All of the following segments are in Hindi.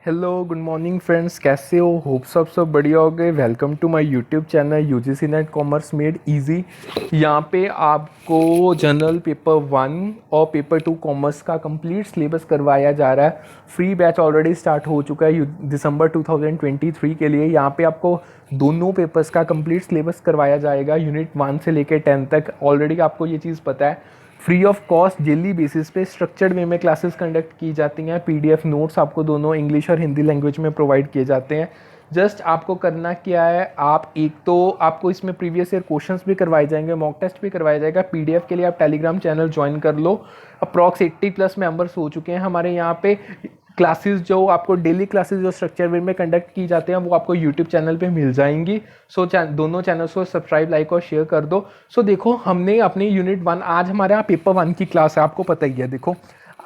हेलो गुड मॉर्निंग फ्रेंड्स, कैसे हो? होप सब बढ़िया हो गए। Welcome to my YouTube channel UGC NET commerce made easy. यहाँ पे आपको जनरल पेपर 1 और पेपर 2 कॉमर्स का कंप्लीट सिलेबस करवाया जा रहा है। फ्री बैच ऑलरेडी स्टार्ट हो चुका है दिसंबर 2023 के लिए। यहाँ पे आपको दोनों पेपर्स का कंप्लीट सिलेबस करवाया जाएगा, यूनिट 1 से लेकर 10 तक। ऑलरेडी आपको ये चीज़ पता है। Free of cost daily basis पे स्ट्रक्चर्ड वे में क्लासेस कंडक्ट की जाती हैं। पीडीएफ नोट्स आपको दोनों इंग्लिश और हिंदी लैंग्वेज में प्रोवाइड किए जाते हैं। जस्ट आपको करना क्या है, आप एक तो आपको इसमें प्रीवियस ईयर क्वेश्चंस भी करवाए जाएंगे, मॉक टेस्ट भी करवाया जाएगा। पीडीएफ के लिए आप टेलीग्राम चैनल ज्वाइन कर लो। अप्रॉक्स 80+ मेंबर्स हो चुके हैं हमारे यहाँ पे। क्लासेस जो आपको डेली क्लासेस जो स्ट्रक्चर वे में कंडक्ट की जाते हैं वो आपको यूट्यूब चैनल पे मिल जाएंगी। सो दोनों चैनल्स को सब्सक्राइब, लाइक और शेयर कर दो। सो देखो, हमने अपने यूनिट 1, आज हमारे यहाँ पेपर 1 की क्लास है, आपको पता ही है। देखो,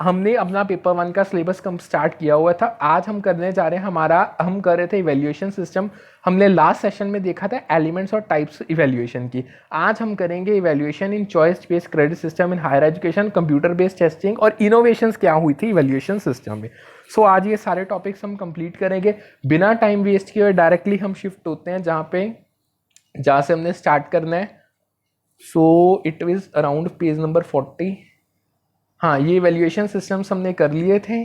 हमने अपना पेपर 1 का सिलेबस कम स्टार्ट किया हुआ था। आज हम करने जा रहे हैं हम कर रहे थे इवैल्यूएशन सिस्टम। हमने लास्ट सेशन में देखा था एलिमेंट्स और टाइप्स इवैल्यूएशन की। आज हम करेंगे evaluation in choice based credit system in higher education, computer based testing और इनोवेशंस क्या हुई थी इवैल्यूएशन सिस्टम में। सो आज ये सारे टॉपिक्स हम कंप्लीट करेंगे। बिना टाइम वेस्ट किए डायरेक्टली हम शिफ्ट होते हैं जहाँ से हमने स्टार्ट करना है। So it is around page number 40। हाँ, ये इवैल्यूएशन सिस्टम्स हमने कर लिए थे।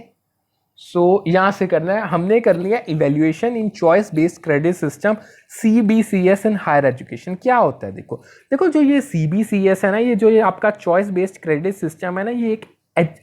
सो यहाँ से करना है, हमने कर लिया evaluation in choice based credit system CBCS in higher education. क्या होता है? देखो देखो, जो ये CBCS है ना, ये आपका चॉइस बेस्ड क्रेडिट सिस्टम है ना, ये एक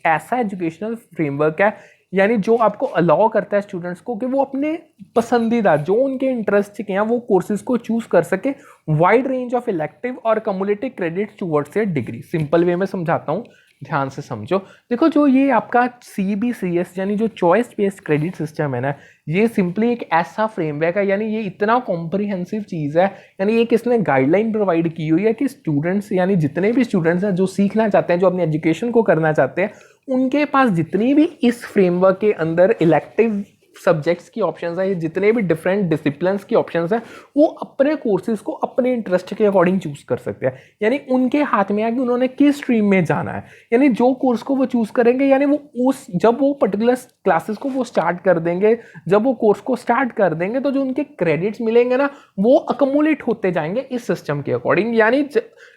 ऐसा एजुकेशनल फ्रेमवर्क है, यानी जो आपको अलाउ करता है स्टूडेंट्स को कि वो अपने पसंदीदा जो उनके इंटरेस्ट के हैं वो कोर्सेज को चूज कर सके। वाइड रेंज ऑफ इलेक्टिव और cumulative credit towards a degree. Simple way में समझाता हूँ, ध्यान से समझो। देखो, जो ये आपका CBCS यानी जो चॉइस बेस्ड क्रेडिट सिस्टम है ना, ये सिंपली एक ऐसा फ्रेमवर्क है, यानी ये इतना कॉम्प्रिहेंसिव चीज़ है, यानी एक इसने गाइडलाइन प्रोवाइड की हुई है कि स्टूडेंट्स, यानी जितने भी स्टूडेंट्स हैं जो सीखना चाहते हैं, जो अपनी एजुकेशन को करना चाहते हैं, उनके पास जितनी भी इस फ्रेमवर्क के अंदर इलेक्टिव सब्जेक्ट्स की ऑप्शंस हैं, जितने भी डिफरेंट डिसिप्लिन्स की ऑप्शंस हैं, वो अपने कोर्सेज को अपने इंटरेस्ट के अकॉर्डिंग चूज कर सकते हैं। यानी उनके हाथ में है कि उन्होंने किस स्ट्रीम में जाना है। यानी जो कोर्स को वो चूज करेंगे, यानी वो जब वो पर्टिकुलर क्लासेस को वो स्टार्ट कर देंगे, जब वो कोर्स को स्टार्ट कर देंगे, तो जो उनके क्रेडिट्स मिलेंगे ना, वो अकमुलेट होते जाएंगे इस सिस्टम के अकॉर्डिंग। यानी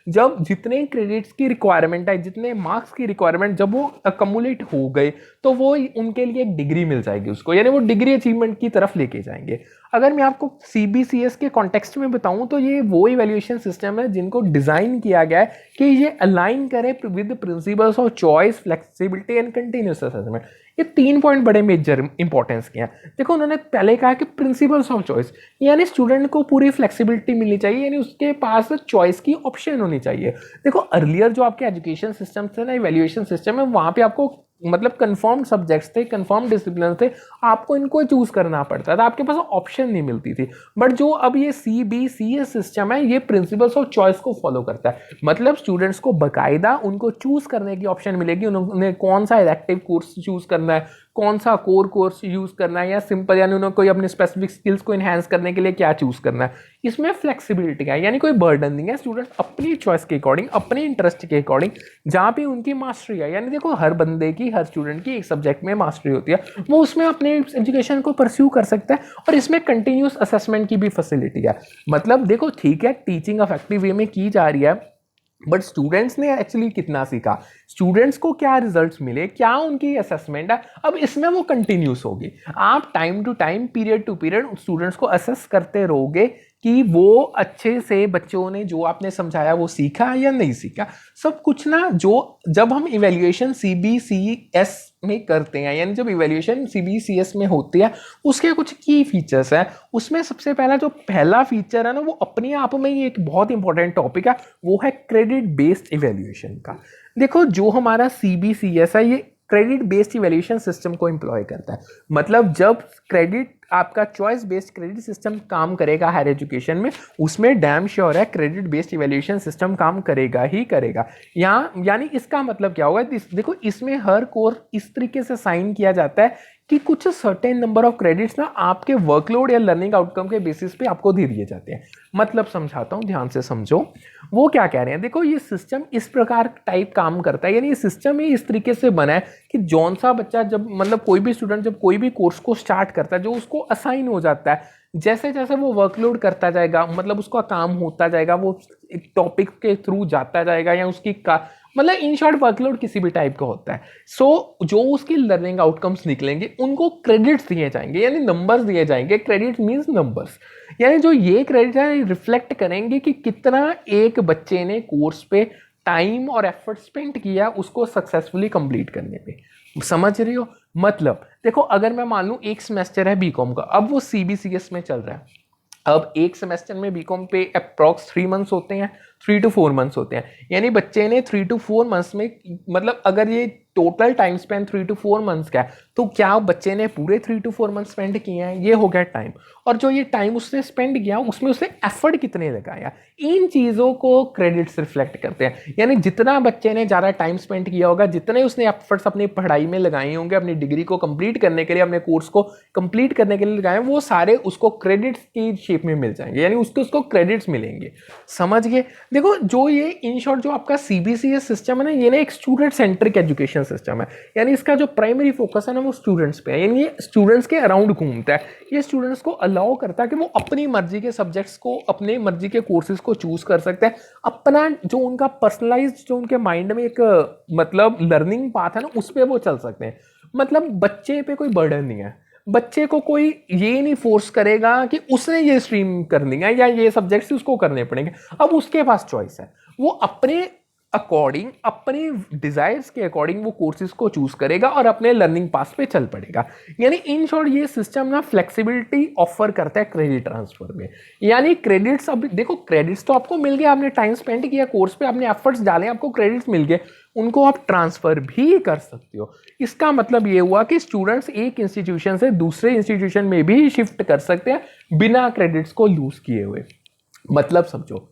जब जितने क्रेडिट्स की रिक्वायरमेंट है, जितने मार्क्स की रिक्वायरमेंट, जब वो अकमुलेट हो गए, तो वो उनके लिए एक डिग्री मिल जाएगी उसको, यानी वो डिग्री अचीवमेंट की तरफ लेके जाएंगे। अगर मैं आपको CBCS के कॉन्टेक्स्ट में बताऊं, तो ये वो इवैल्यूएशन सिस्टम है जिनको डिजाइन किया गया है कि ये अलाइन करे with principles of choice, flexibility and continuous assessment. ये 3 पॉइंट बड़े मेजर इंपॉर्टेंस के हैं। देखो, उन्होंने पहले कहा कि प्रिंसिपल्स ऑफ चॉइस, यानी स्टूडेंट को पूरी फ्लेक्सिबिलिटी मिलनी चाहिए, यानी उसके पास चॉइस की ऑप्शन होनी चाहिए। देखो, अर्लियर जो आपके एजुकेशन सिस्टम थे ना, इवैल्यूएशन सिस्टम है, वहां पे आपको मतलब कंफर्म सब्जेक्ट्स थे, कंफर्म डिसिप्लिन थे, आपको इनको चूज करना पड़ता था, आपके पास ऑप्शन नहीं मिलती थी। बट जो अब ये CBCS सिस्टम है, ये प्रिंसिपल्स ऑफ चॉइस को फॉलो करता है। मतलब स्टूडेंट्स को बकायदा उनको चूज करने की ऑप्शन मिलेगी, उन्हें कौन सा इलेक्टिव कोर्स चूज करना है, कौन सा कोर कोर्स यूज करना है, या सिंपल यानी उन्हें कोई अपने स्पेसिफिक स्किल्स को एनहांस करने के लिए क्या चूज करना है। इसमें फ्लेक्सिबिलिटी है, यानी कोई बर्डन नहीं है। स्टूडेंट अपनी चॉइस के अकॉर्डिंग, अपने इंटरेस्ट के अकॉर्डिंग, जहाँ पे उनकी मास्टरी है, यानी देखो, हर बंदे की, हर स्टूडेंट की एक सब्जेक्ट में मास्टरी होती है, वो उसमें अपने एजुकेशन को परस्यू कर सकता है। और इसमें कंटिन्यूस असेसमेंट की भी फैसिलिटी है। मतलब देखो, ठीक है, टीचिंग इफेक्टिव वे में की जा रही है, बट स्टूडेंट्स ने एक्चुअली कितना सीखा, स्टूडेंट्स को क्या रिजल्ट्स मिले, क्या उनकी असेसमेंट है, अब इसमें वो कंटिन्यूस होगी। आप time to time, period to period students को असेस करते रहोगे कि वो अच्छे से, बच्चों ने जो आपने समझाया वो सीखा या नहीं सीखा, सब कुछ ना। जो जब हम इवैल्यूएशन CBCS में करते हैं, यानी जब इवैल्यूएशन CBCS में होती है, उसके कुछ की फीचर्स हैं। उसमें सबसे पहला फीचर है ना, वो अपने आप में ही एक बहुत इंपॉर्टेंट टॉपिक है, वो है क्रेडिट बेस्ड इवैल्यूएशन का। देखो, जो हमारा CBCS है, ये क्रेडिट बेस्ड इवैल्यूएशन सिस्टम को एम्प्लॉय करता है। मतलब जब क्रेडिट आपका चॉइस बेस्ड क्रेडिट सिस्टम काम करेगा हायर एजुकेशन में, उसमें डैम श्योर है क्रेडिट बेस्ड इवैल्यूएशन सिस्टम काम करेगा ही करेगा। यहाँ यानी इसका मतलब क्या होगा, देखो इसमें हर कोर्स इस तरीके से साइन किया जाता है कि कुछ सर्टेन नंबर ऑफ क्रेडिट्स ना आपके वर्कलोड या लर्निंग आउटकम के बेसिस पे आपको दे दिए जाते हैं। मतलब समझाता हूँ, ध्यान से समझो वो क्या कह रहे हैं। देखो ये सिस्टम इस प्रकार टाइप काम करता है, यानी ये सिस्टम ही इस तरीके से बना है कि जौन सा बच्चा जब मतलब कोई भी स्टूडेंट जब कोई भी कोर्स को स्टार्ट करता है, जो उसको असाइन हो जाता है, जैसे जैसे वो वर्कलोड करता जाएगा, मतलब उसका काम होता जाएगा, वो एक टॉपिक के थ्रू जाता जाएगा या उसकी मतलब इन शॉर्ट वर्कलोड किसी भी टाइप का होता है। सो जो उसकी लर्निंग आउटकम्स निकलेंगे उनको क्रेडिट्स दिए जाएंगे, यानी नंबर्स दिए जाएंगे। क्रेडिट मींस नंबर्स, यानी जो ये क्रेडिट है रिफ्लेक्ट करेंगे कि कितना एक बच्चे ने कोर्स पे टाइम और एफर्ट स्पेंड किया उसको सक्सेसफुली कंप्लीट करने में। समझ रही हो? मतलब देखो अगर मैं मान लूं एक सेमेस्टर है बीकॉम का, अब वो सीबीसीएस में चल रहा है। अब एक सेमेस्टर में बीकॉम पे अप्रॉक्स 3 मंथ्स होते हैं, 3 to 4 मंथ्स होते हैं, यानी बच्चे ने 3 to 4 मंथ्स में, मतलब अगर ये total time spend 3 to 4 months का है, तो क्या बच्चे ने पूरे 3 to 4 मंथ्स स्पेंड किए हैं, ये हो गया टाइम। और जो ये टाइम उसने स्पेंड किया उसमें उसने एफर्ट कितने लगाया, इन चीज़ों को क्रेडिट्स रिफ्लेक्ट करते हैं। यानी जितना बच्चे ने ज़्यादा टाइम स्पेंड किया होगा, जितने उसने एफर्ट्स अपनी पढ़ाई में लगाए होंगे, अपनी डिग्री को कंप्लीट करने के लिए, अपने कोर्स को कंप्लीट करने के लिए लगाए, वो सारे उसको क्रेडिट्स की शेप में मिल जाएंगे, यानी उसको क्रेडिट्स मिलेंगे। समझ गए? देखो जो ये इन शॉर्ट जो आपका सीबीसीएस सिस्टम है ना, ये ना एक स्टूडेंट सेंट्रिक एजुकेशन सिस्टम है, यानी इसका जो प्राइमरी फोकस है ना वो स्टूडेंट्स पे है, यानी ये स्टूडेंट्स के अराउंड घूमता है। ये स्टूडेंट्स को अलाउ करता है कि वो अपनी मर्जी के सब्जेक्ट्स को, अपने मर्जी के कोर्सेज को चूज कर सकते हैं, अपना जो उनका पर्सनलाइज्ड जो उनके माइंड में एक मतलब लर्निंग पाथ है ना उस पर वो चल सकते हैं। मतलब बच्चे पे कोई बर्डन नहीं है, बच्चे को कोई ये नहीं फोर्स करेगा कि उसने ये स्ट्रीम करनी है या ये सब्जेक्ट्स उसको करने पड़ेंगे। अब उसके पास चॉइस है, वो अपने अकॉर्डिंग, अपने डिजायर्स के अकॉर्डिंग वो कोर्सेज को चूज करेगा और अपने लर्निंग पाथ पे चल पड़ेगा। यानी इन शॉर्ट ये सिस्टम ना फ्लेक्सिबिलिटी ऑफर करता है क्रेडिट ट्रांसफर में। यानी क्रेडिट्स, अब देखो क्रेडिट्स तो आपको मिल गया, आपने टाइम स्पेंड किया कोर्स पे, आपने एफर्ट्स डाले, आपको क्रेडिट्स मिल गए, उनको आप ट्रांसफर भी कर सकते हो। इसका मतलब ये हुआ कि स्टूडेंट्स एक इंस्टीट्यूशन से दूसरे इंस्टीट्यूशन में भी शिफ्ट कर सकते हैं बिना क्रेडिट्स को लूज किए हुए। मतलब समझो,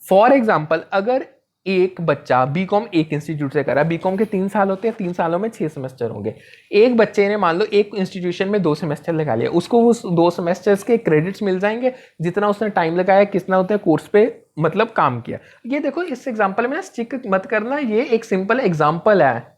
फॉर एग्जाम्पल अगर एक बच्चा बीकॉम एक इंस्टीट्यूट से करा, बीकॉम के 3 साल होते हैं, 3 सालों में 6 सेमेस्टर होंगे। एक बच्चे ने मान लो एक इंस्टीट्यूशन में 2 सेमेस्टर लगा लिया, उसको उस 2 सेमेस्टर्स के क्रेडिट्स मिल जाएंगे, जितना उसने टाइम लगाया, कितना होता है कोर्स पे मतलब काम किया। ये देखो इस एग्जाम्पल में स्टिक मत करना, ये एक सिंपल एग्जाम्पल है।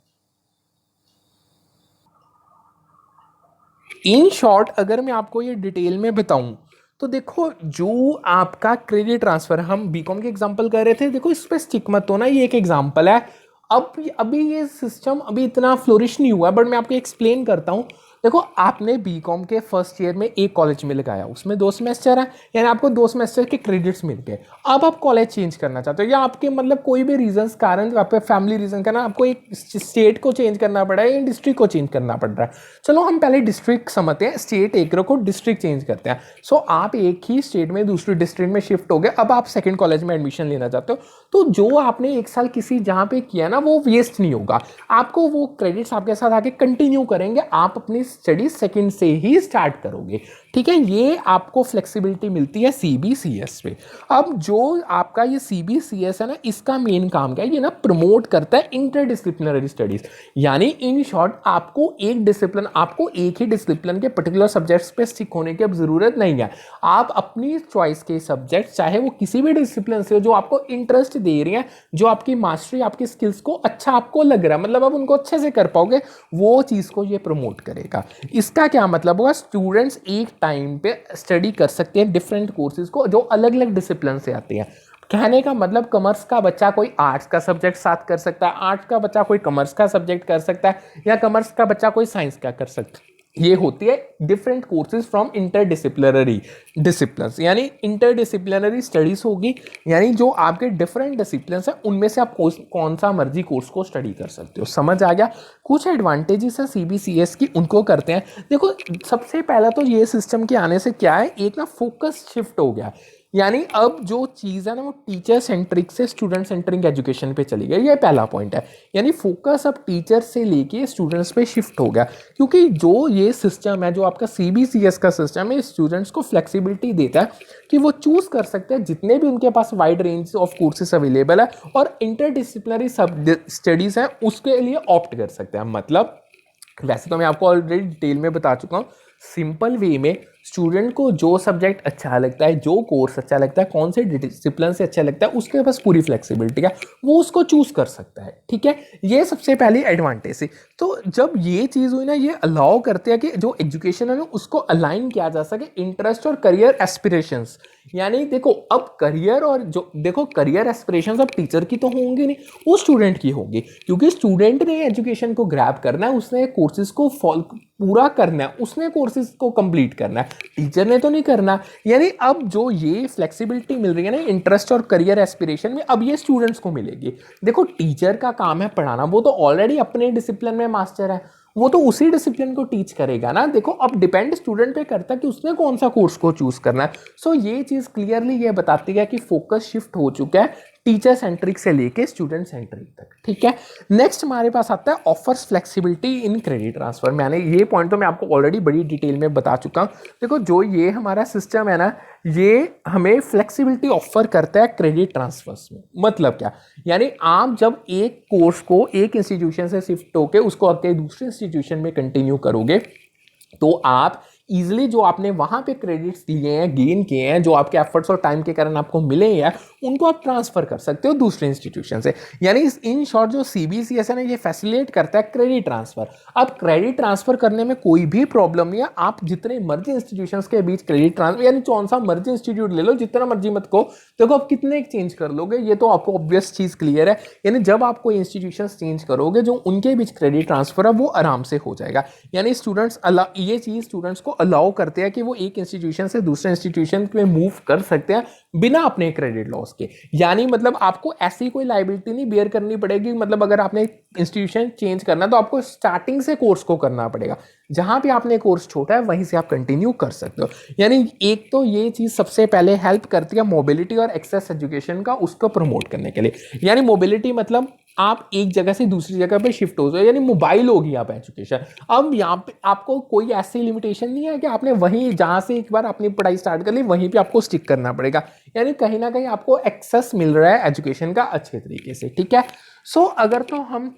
इन शॉर्ट अगर मैं आपको ये डिटेल में बताऊं तो देखो जो आपका क्रेडिट ट्रांसफर, हम बीकॉम के एग्जांपल कर रहे थे, देखो इस पे स्टिक मत होना, ये एक एग्जांपल है। अब अभी ये सिस्टम अभी इतना फ्लोरिश नहीं हुआ, बट मैं आपको एक्सप्लेन करता हूँ। देखो आपने बीकॉम के फर्स्ट ईयर में एक कॉलेज में लगाया, उसमें 2 सेमेस्टर है, यानी आपको 2 सेमेस्टर के क्रेडिट्स मिल गए। अब आप कॉलेज चेंज करना चाहते हो, या आपके मतलब कोई भी रीजंस कारण, आपके फैमिली रीजन का ना आपको एक स्टेट को चेंज करना पड़ा है या डिस्ट्रिक्ट को चेंज करना पड़ रहा है। चलो हम पहले डिस्ट्रिक्ट समझते हैं, स्टेट एक को डिस्ट्रिक्ट चेंज करते हैं। सो आप एक ही स्टेट में दूसरी डिस्ट्रिक्ट में शिफ्ट हो गए, अब आप सेकेंड कॉलेज में एडमिशन लेना चाहते हो, तो जो आपने 1 साल किसी जहाँ पे किया ना वो वेस्ट नहीं होगा, आपको वो क्रेडिट्स आपके साथ आके कंटिन्यू करेंगे, आप अपनी स्टडी सेकंड से ही स्टार्ट करोगे। ठीक है, ये आपको फ्लेक्सिबिलिटी मिलती है सीबीसीएस पे। अब जो आपका ये सीबीसीएस है ना, इसका मेन काम क्या है, ये ना प्रमोट करता है इंटरडिसिप्लिनरी स्टडीज। यानी इन शॉर्ट आपको एक डिसिप्लिन, आपको एक ही डिसिप्लिन के पर्टिकुलर सब्जेक्ट्स पे स्टिक होने की अब जरूरत नहीं है। आप अपनी चॉइस के सब्जेक्ट, चाहे वो किसी भी डिसिप्लिन से हो, जो आपको इंटरेस्ट दे रही है, जो आपकी मास्टरी, आपकी स्किल्स को अच्छा आपको लग रहा है, मतलब आप उनको अच्छे से कर पाओगे, वो चीज़ को ये प्रमोट करेगा। इसका क्या मतलब होगा, स्टूडेंट्स एक टाइम पे स्टडी कर सकते हैं डिफरेंट कोर्सेज को जो अलग अलग डिसिप्लिन से आते हैं। कहने का मतलब कॉमर्स का बच्चा कोई आर्ट्स का सब्जेक्ट साथ कर सकता है, आर्ट्स का बच्चा कोई कॉमर्स का सब्जेक्ट कर सकता है, या कॉमर्स का बच्चा कोई साइंस का कर सकता है। ये होती है different courses from interdisciplinary disciplines, यानी इंटरडिसिप्लिनरी स्टडीज होगी, यानी जो आपके डिफरेंट डिसिप्लिन्स हैं उनमें से आप कौन सा मर्जी कोर्स को स्टडी कर सकते हो। समझ आ गया? कुछ एडवांटेजेस है सीबीसीएस की, उनको करते हैं। देखो सबसे पहला तो ये सिस्टम के आने से क्या है, एक ना फोकस शिफ्ट हो गया। यानी अब जो चीज़ है ना वो टीचर सेंट्रिक से स्टूडेंट सेंट्रिक एजुकेशन पे चली गई, ये पहला पॉइंट है। यानी फोकस अब टीचर से लेके स्टूडेंट्स पे शिफ्ट हो गया, क्योंकि जो ये सिस्टम है, जो आपका सीबीसीएस का सिस्टम है, स्टूडेंट्स को फ्लेक्सिबिलिटी देता है कि वो चूज कर सकते हैं जितने भी उनके पास wide range of courses available है, और इंटरडिसिप्लिनरी स्टडीज है उसके लिए ऑप्ट कर सकते हैं। मतलब वैसे तो मैं आपको ऑलरेडी डिटेल में बता चुका हूँ, सिंपल वे में स्टूडेंट को जो सब्जेक्ट अच्छा लगता है, जो कोर्स अच्छा लगता है, कौन से डिसिप्लिन से अच्छा लगता है, उसके पास पूरी फ्लेक्सिबिलिटी है, वो उसको चूज कर सकता है। ठीक है, ये सबसे पहली एडवांटेज है। तो जब ये चीज़ हुई ना, ये अलाउ करते हैं कि जो एजुकेशन है ना उसको अलाइन किया जा सके इंटरेस्ट और करियर एस्पिरेशंस। यानी देखो अब करियर और जो देखो करियर एस्पिरेशंस अब टीचर की तो होंगी नहीं, वो स्टूडेंट की होगी, क्योंकि स्टूडेंट ने एजुकेशन को ग्रैब करना है, उसने कोर्सेज को पूरा करना है, उसने कोर्सेज को कंप्लीट करना है, टीचर ने तो नहीं करना। यानी अब जो ये फ्लेक्सिबिलिटी मिल रही है ना इंटरेस्ट और करियर एस्पिरेशन में, अब ये स्टूडेंट्स को मिलेगी। देखो टीचर का काम है पढ़ाना, वो तो ऑलरेडी अपने डिसिप्लिन में मास्टर है, वो तो उसी डिसिप्लिन को टीच करेगा ना। देखो अब डिपेंड स्टूडेंट पे करता है कि उसने कौन सा कोर्स को चूज करना है। सो ये चीज क्लियरली ये बताती है कि फोकस शिफ्ट हो चुका है टीचर सेंट्रिक से लेके स्टूडेंट सेंट्रिक तक। ठीक है, नेक्स्ट हमारे पास आता है offers flexibility in credit transfer. मैंने ये पॉइंट तो मैं आपको ऑलरेडी बड़ी डिटेल में बता चुका हूँ। देखो जो ये हमारा सिस्टम है ना, ये हमें फ्लेक्सिबिलिटी ऑफर करता है क्रेडिट ट्रांसफर्स में। मतलब क्या, यानी आप जब एक कोर्स को एक इंस्टीट्यूशन से शिफ्ट होकर उसको आगे दूसरे इंस्टीट्यूशन में कंटिन्यू करोगे, तो आप इजिली जो आपने वहां पे क्रेडिट्स लिए हैं, गेन किए हैं, जो आपके एफर्ट्स और टाइम के कारण आपको मिले हैं, उनको आप ट्रांसफर कर सकते हो दूसरे इंस्टीट्यूशन से। यानी इन शॉर्ट जो सीबीसीएस है ना, ये फैसिलिटेट करता है क्रेडिट ट्रांसफर। अब क्रेडिट ट्रांसफर करने में कोई भी प्रॉब्लम नहीं है, आप जितने मर्जी इंस्टीट्यूशंस के बीच क्रेडिट ट्रांसफर, यानी कौन सा मर्जी इंस्टीट्यूट ले लो, जितना मर्जी मत को, देखो आप कितने चेंज कर लोगे, ये तो आपको ऑब्वियस चीज क्लियर है। यानी जब आप कोई इंस्टीट्यूशन चेंज करोगे, जो उनके बीच क्रेडिट ट्रांसफर है वो आराम से हो जाएगा। यानी स्टूडेंट्स ये चीज स्टूडेंट्स को अलाउ करते हैं कि वो एक इंस्टीट्यूशन से दूसरे इंस्टीट्यूशन में मूव कर सकते हैं बिना अपने क्रेडिट लॉस के। यानी मतलब आपको ऐसी कोई लायबिलिटी नहीं बेयर करनी पड़ेगी। मतलब अगर आपने इंस्टीट्यूशन चेंज करना है तो आपको स्टार्टिंग से कोर्स को करना पड़ेगा, जहां पे आपने कोर्स छोटा है वहीं से आप कंटिन्यू कर सकते हो। यानी एक तो ये चीज सबसे पहले हेल्प करती है मोबिलिटी और एक्सेस एजुकेशन का, उसको प्रमोट करने के लिए। यानी मोबिलिटी मतलब आप एक जगह से दूसरी जगह पे शिफ्ट हो जाए, यानी मोबाइल होगी आप एजुकेशन। अब यहाँ पे आपको कोई ऐसी लिमिटेशन नहीं है कि आपने वहीं जहां से एक बार अपनी पढ़ाई स्टार्ट कर ली वहीं पे आपको स्टिक करना पड़ेगा। यानी कहीं ना कहीं आपको एक्सेस मिल रहा है एजुकेशन का अच्छे तरीके से। ठीक है, सो अगर तो हम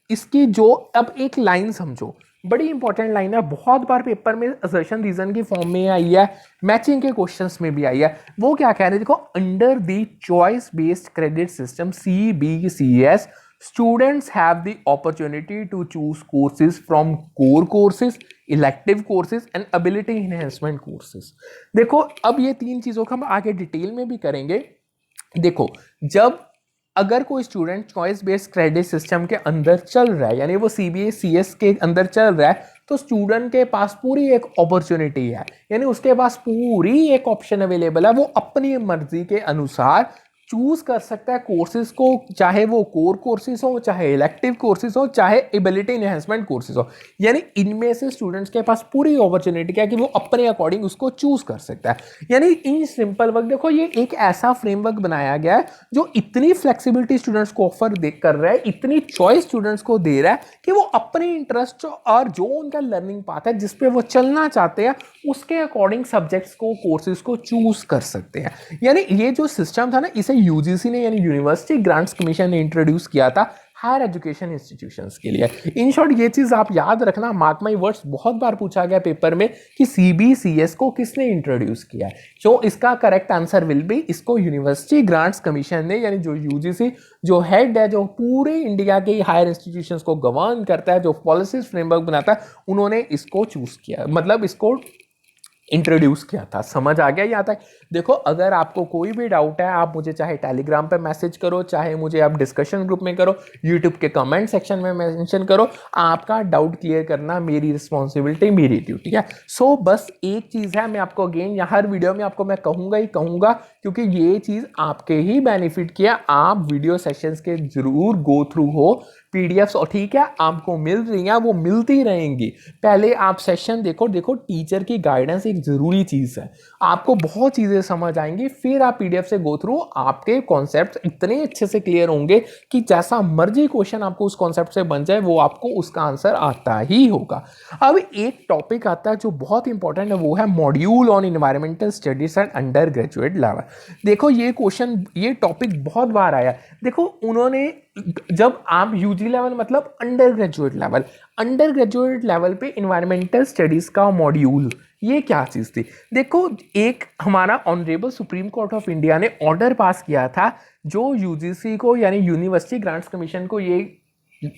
इसकी जो अब एक लाइन समझो, बड़ी इंपॉर्टेंट लाइन है, बहुत बार पेपर में असर्शन रीजन की फॉर्म में आई है, मैचिंग के क्वेश्चंस में भी आई है। वो क्या कह रहे हैं, देखो, under the choice based credit system CBCS students have the opportunity to choose courses from core courses, elective courses and ability enhancement courses। देखो अब ये तीन चीजों का हम आगे डिटेल में भी करेंगे। देखो जब अगर कोई student choice based credit system के अंदर चल रहा है, यानी वो CBCS के अंदर चल रहा है, तो स्टूडेंट के पास पूरी एक अपॉर्चुनिटी है, यानी उसके पास पूरी एक ऑप्शन अवेलेबल है, वो अपनी मर्जी के अनुसार चूज कर सकता है कोर्सेज को, चाहे वो कोर कोर्सेज हो, चाहे इलेक्टिव कोर्सेज हो, चाहे एबिलिटी एनहांसमेंट कोर्सेज हो। यानी इनमें से स्टूडेंट्स के पास पूरी अपॉर्चुनिटी है कि वो अपने अकॉर्डिंग उसको चूज कर सकता है। यानी इन सिंपल वर्क देखो, ये एक ऐसा फ्रेमवर्क बनाया गया है जो इतनी फ्लेक्सिबिलिटी स्टूडेंट्स को ऑफर कर रहा है, इतनी चॉइस स्टूडेंट्स को दे रहा है कि वो अपने इंटरेस्ट और जो उनका लर्निंग पाथ है, जिसपे वो चलना चाहते हैं, उसके अकॉर्डिंग सब्जेक्ट्स को, कोर्सेज को चूज कर सकते हैं। यानी ये जो सिस्टम था ना, इसे यूजीसी ने यानी यूनिवर्सिटी ग्रांट्स कमीशन ने इंट्रोड्यूस किया था हायर एजुकेशन इंस्टीट्यूशंस के लिए। इन शॉर्ट ये चीज आप याद रखना, मार्क माई वर्ड्स, बहुत बार पूछा गया पेपर में कि CBCS को किसने इंट्रोड्यूस किया है। जो इसका करेक्ट आंसर विल बी, इसको यूनिवर्सिटी ग्रांट्स कमीशन ने, यानी जो यूजीसी जो हेड है, जो पूरे इंडिया के हायर इंस्टीट्यूशंस को गवर्न करता है, जो पॉलिसीज फ्रेमवर्क बनाता है, उन्होंने इसको चूज किया, मतलब इसको इंट्रोड्यूस किया था। समझ आ गया यहाँ तक? देखो अगर आपको कोई भी डाउट है, आप मुझे चाहे टेलीग्राम पे मैसेज करो, चाहे मुझे आप डिस्कशन ग्रुप में करो, यूट्यूब के कमेंट सेक्शन में मेंशन करो, आपका डाउट क्लियर करना मेरी रिस्पॉन्सिबिलिटी, मेरी ड्यूटी है। सो बस एक चीज़ है, मैं आपको अगेन हर वीडियो में आपको मैं कहूँगा ही कहूँगा, क्योंकि ये चीज़ आपके ही बेनिफिट की है, आप वीडियो सेशंस के जरूर गो थ्रू हो। पीडीएफ्स, और ठीक है आपको मिल रही हैं, वो मिलती रहेंगी। पहले आप सेशन देखो, टीचर की गाइडेंस एक ज़रूरी चीज़ है, आपको बहुत चीज़ें समझ आएंगी, फिर आप पीडीएफ से गो थ्रू, आपके कॉन्सेप्ट इतने अच्छे से क्लियर होंगे कि जैसा मर्जी क्वेश्चन आपको उस कॉन्सेप्ट से बन जाए, वो आपको उसका आंसर आता ही होगा। अब एक टॉपिक आता है जो बहुत इंपॉर्टेंट है, वो है module on environmental studies at undergraduate level. देखो ये क्वेश्चन, ये टॉपिक बहुत बार आया। देखो उन्होंने, जब आप यूजी लेवल मतलब अंडर ग्रेजुएट लेवल पे इन्वायरमेंटल स्टडीज का मॉड्यूल, ये क्या चीज़ थी? देखो एक हमारा honourable supreme court of India ने ऑर्डर पास किया था, जो यूजीसी को यानी यूनिवर्सिटी ग्रांट्स कमीशन को ये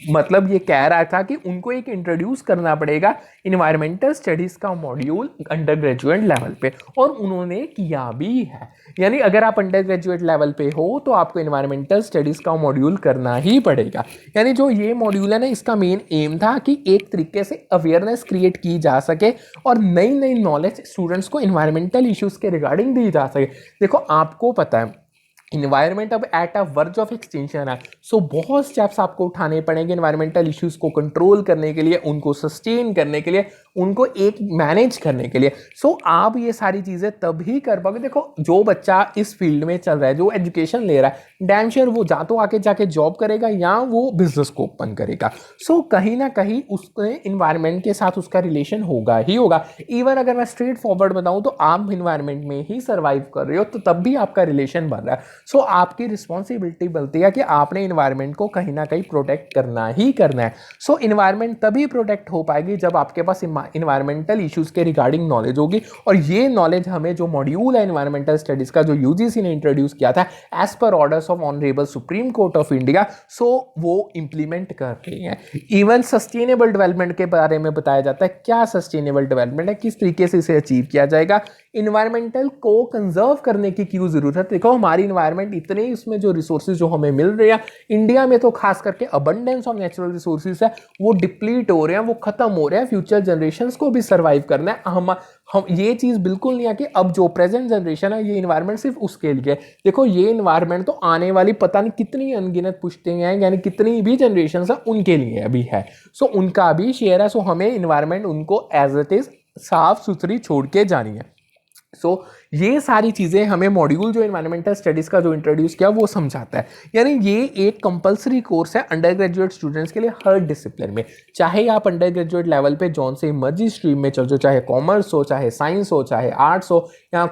मतलब ये कह रहा था कि उनको एक इंट्रोड्यूस करना पड़ेगा इन्वायरमेंटल स्टडीज का मॉड्यूल अंडर ग्रेजुएट लेवल पे, और उन्होंने किया भी है। यानी अगर आप अंडर ग्रेजुएट लेवल पे हो तो आपको इन्वायरमेंटल स्टडीज का मॉड्यूल करना ही पड़ेगा। यानी जो ये मॉड्यूल है ना, इसका मेन एम था कि एक तरीके से अवेयरनेस क्रिएट की जा सके और नई नई नॉलेज स्टूडेंट्स को इन्वायरमेंटल इश्यूज के रिगार्डिंग दी जा सके। देखो आपको पता है इन्वायरमेंट अब at a verge of extension है, सो बहुत स्टेप्स आपको उठाने पड़ेंगे इन्वायरमेंटल इश्यूज को कंट्रोल करने के लिए, उनको सस्टेन करने के लिए, उनको एक मैनेज करने के लिए। सो आप ये सारी चीज़ें तभी कर पाओगे। देखो जो बच्चा इस फील्ड में चल रहा है, जो एजुकेशन ले रहा है, डैम श्योर वो जा तो आके जाके जॉब करेगा या वो बिजनेस को ओपन करेगा। सो कहीं ना कहीं उसके इन्वायरमेंट के साथ उसका रिलेशन होगा ही होगा। इवन अगर मैं स्ट्रेट फॉरवर्ड बताऊं तो आप इन्वायरमेंट में ही सर्वाइव कर रहे हो, तो तब भी आपका रिलेशन बन रहा है। सो आपकी रिस्पॉन्सिबिलिटी बनती है कि आपने इन्वायरमेंट को कहीं ना कहीं प्रोटेक्ट करना ही करना है। सो इन्वायरमेंट तभी प्रोटेक्ट हो पाएगी जब आपके पास इन्वायरमेंटल इश्यूज के रिगार्डिंग नॉलेज होगी, और ये नॉलेज हमें जो मॉड्यूल है इन्वायरमेंटल स्टडीज का जो यूजीसी ने इंट्रोड्यूस किया था as per orders of honourable supreme court of India, so वो इंप्लीमेंट कर रही है। इवन सस्टेनेबल डेवलपमेंट के बारे में बताया जाता है, क्या सस्टेनेबल डेवलपमेंट है, किस तरीके से इसे अचीव किया जाएगा, इन्वायरमेंटल को कंजर्व करने की क्यों जरूरत है। देखो हमारी इन्वायरमेंट इतने, इसमें जो रिसोर्सेज जो हमें मिल रहे हैं इंडिया में, तो खास करके अबंडेंस ऑफ नेचुरल रिसोर्सेज है, वो डिप्लीट हो रहे हैं, वो खत्म हो रहे हैं। फ्यूचर जनरेशंस को भी सर्वाइव करना है। हम ये चीज बिल्कुल नहीं है कि अब जो प्रेजेंट जनरेशन है ये इन्वायरमेंट सिर्फ उसके लिए। देखो ये इन्वायरमेंट तो आने वाली पता नहीं कितनी अनगिनत पुश्तें हैं, यानी कितनी भी जनरेशन है उनके लिए अभी है। सो उनका भी शेयर है। सो हमें इन्वायरमेंट उनको एज इट इज साफ सुथरी छोड़ के जानी है। सो ये सारी चीज़ें हमें मॉड्यूल जो इन्वायरमेंटल स्टडीज़ का जो इंट्रोड्यूस किया वो समझाता है। यानी ये एक कंपलसरी कोर्स है अंडर ग्रेजुएट स्टूडेंट्स के लिए हर डिसिप्लिन में। चाहे आप अंडर ग्रेजुएट लेवल पे जौन से मर्जी स्ट्रीम में चल जाओ, चाहे कॉमर्स हो, चाहे साइंस हो, चाहे आर्ट्स हो, या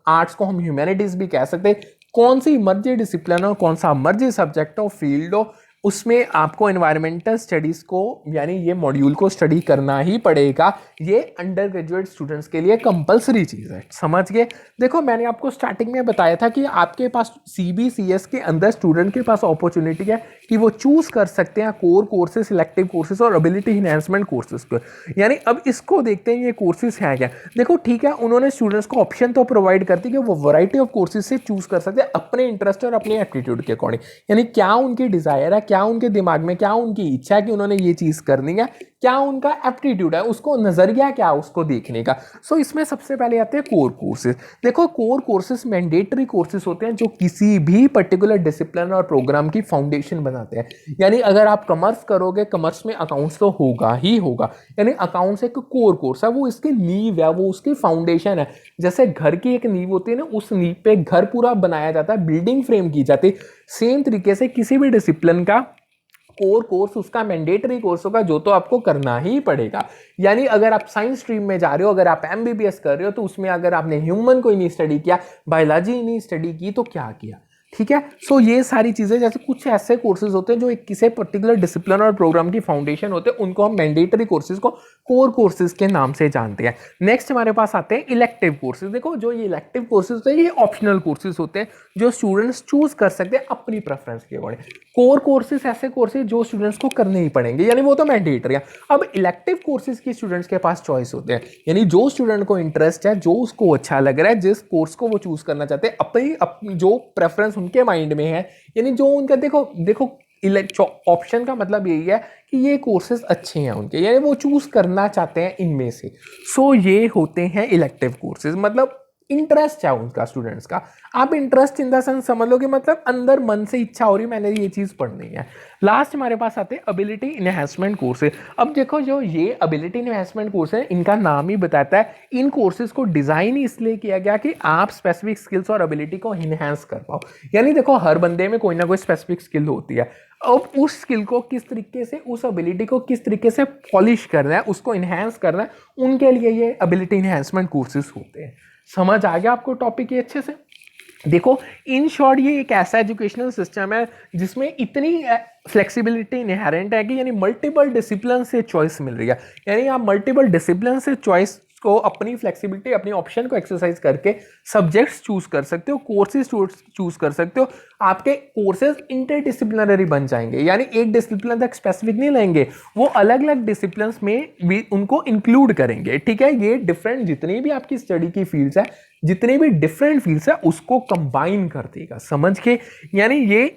आर्ट्स को हम ह्यूमैनिटीज़ भी कह सकते हैं, कौन सी मर्जी डिसिप्लिन हो, कौन सा मर्जी सब्जेक्ट हो, फील्ड हो, उसमें आपको इन्वायरमेंटल स्टडीज़ को यानी ये मॉड्यूल को स्टडी करना ही पड़ेगा। ये अंडर ग्रेजुएट स्टूडेंट्स के लिए कंपलसरी चीज़ है, समझ गए। देखो मैंने आपको स्टार्टिंग में बताया था कि आपके पास सीबीसीएस के अंदर स्टूडेंट के पास अपॉर्चुनिटी है कि वो चूज़ कर सकते हैं कोर कोर्सेज, सिलेक्टिव कोर्सेज और एबिलिटी इन्हेंसमेंट कोर्सेज को। यानी अब इसको देखते हैं ये कोर्सेज हैं क्या। देखो ठीक है, उन्होंने स्टूडेंट्स को ऑप्शन तो प्रोवाइड करती है कि वो वैरायटी ऑफ कोर्सेज से चूज़ कर सकते हैं अपने इंटरेस्ट और अपने एप्टीट्यूड के अकॉर्डिंग। यानी क्या उनकी डिज़ायर है, क्या उनके दिमाग में, क्या उनकी इच्छा है कि उन्होंने ये चीज़ करनी है, क्या उनका एप्टीट्यूड है, उसको नजरिया क्या उसको देखने का। सो इसमें सबसे पहले आते हैं कोर कोर्सेज। देखो कोर कोर्सेज मैंडेटरी कोर्सेज होते हैं जो किसी भी पर्टिकुलर डिसिप्लिन और प्रोग्राम की फाउंडेशन बनाते हैं। यानी अगर आप कॉमर्स करोगे, कॉमर्स में अकाउंट्स तो होगा ही होगा, यानी अकाउंट्स एक कोर कोर्स है, वो इसकी नींव है, वो उसकी फाउंडेशन है। जैसे घर की एक नींव होती है ना, उस नींव पे घर पूरा बनाया जाता है, बिल्डिंग फ्रेम की जाती है। सेम तरीके से किसी भी डिसिप्लिन का कोर कोर्स उसका मैंडेटरी कोर्स होगा जो तो आपको करना ही पड़ेगा। यानी अगर आप साइंस स्ट्रीम में जा रहे हो, अगर आप एमबीबीएस कर रहे हो, तो उसमें अगर आपने ह्यूमन को ही नहीं स्टडी किया, बायोलॉजी नहीं स्टडी की, तो क्या किया। ठीक है। सो ये सारी चीज़ें, जैसे कुछ ऐसे कोर्सेज होते हैं जो एक किसी पर्टिकुलर डिसिप्लिन और प्रोग्राम की फाउंडेशन होते हैं, उनको हम मैंडेटरी कोर्सेज को कोर कोर्सेज के नाम से जानते हैं। नेक्स्ट हमारे पास आते हैं इलेक्टिव कोर्सेज। देखो जो ये इलेक्टिव कोर्सेज होते हैं ये ऑप्शनल कोर्सेज होते हैं जो स्टूडेंट्स चूज कर सकते हैं अपनी प्रेफरेंस के अकॉर्डिंग। कोर कोर्सेज ऐसे कोर्सेज जो स्टूडेंट्स को करने ही पड़ेंगे, यानी वो तो मैंडेटरी है। अब इलेक्टिव कोर्सेज की स्टूडेंट्स के पास चॉइस होते हैं, यानी जो स्टूडेंट को इंटरेस्ट है, जो उसको अच्छा लग रहा है, जिस कोर्स को वो चूज करना चाहते हैं, अपनी जो प्रेफरेंस उनके माइंड में है, यानी जो उनका देखो ऑप्शन का मतलब यही है कि ये कोर्सेज अच्छे हैं उनके, यानी वो चूज करना चाहते हैं इनमें से। सो ये होते हैं इलेक्टिव कोर्सेज। मतलब इंटरेस्ट है उनका स्टूडेंट्स का। आप इंटरेस्ट इन द सेंस समझ लो कि मतलब अंदर मन से इच्छा हो रही मैंने ये चीज़ पढ़नी है। लास्ट हमारे पास आते हैं एबिलिटी इनहेंसमेंट कोर्सेज। अब देखो जो ये एबिलिटी इनहेंसमेंट कोर्स है इनका नाम ही बताता है, इन कोर्सेज को डिज़ाइन ही इसलिए किया गया कि आप स्पेसिफिक स्किल्स और एबिलिटी को इनहेंस कर पाओ। यानी देखो हर बंदे में कोई ना कोई स्पेसिफिक स्किल होती है, अब उस स्किल को किस तरीके से, उस एबिलिटी को किस तरीके से पॉलिश करना है, उसको इनहेंस करना है, उनके लिए ये एबिलिटी इनहेंसमेंट कोर्सेज होते हैं। समझ आ गया आपको टॉपिक ये अच्छे से? देखो इन शॉर्ट ये एक ऐसा एजुकेशनल सिस्टम है जिसमें इतनी फ्लेक्सिबिलिटी इनहेरेंट है कि यानी मल्टीपल डिसिप्लिन से चॉइस मिल रही है। यानी आप मल्टीपल डिसिप्लिन से चॉइस को अपनी फ्लेक्सिबिलिटी, अपनी ऑप्शन को एक्सरसाइज करके सब्जेक्ट्स चूज कर सकते हो, कोर्सेज चूज कर सकते हो। आपके कोर्सेज इंटरडिसिप्लिनरी बन जाएंगे, यानी एक डिसिप्लिन तक स्पेसिफिक नहीं लेंगे, वो अलग अलग डिसिप्लिन में भी उनको इंक्लूड करेंगे। ठीक है, ये डिफरेंट जितनी भी आपकी स्टडी की फील्ड्स है, जितने भी डिफरेंट फील्ड्स है उसको कंबाइन कर देगा। समझ के, यानी ये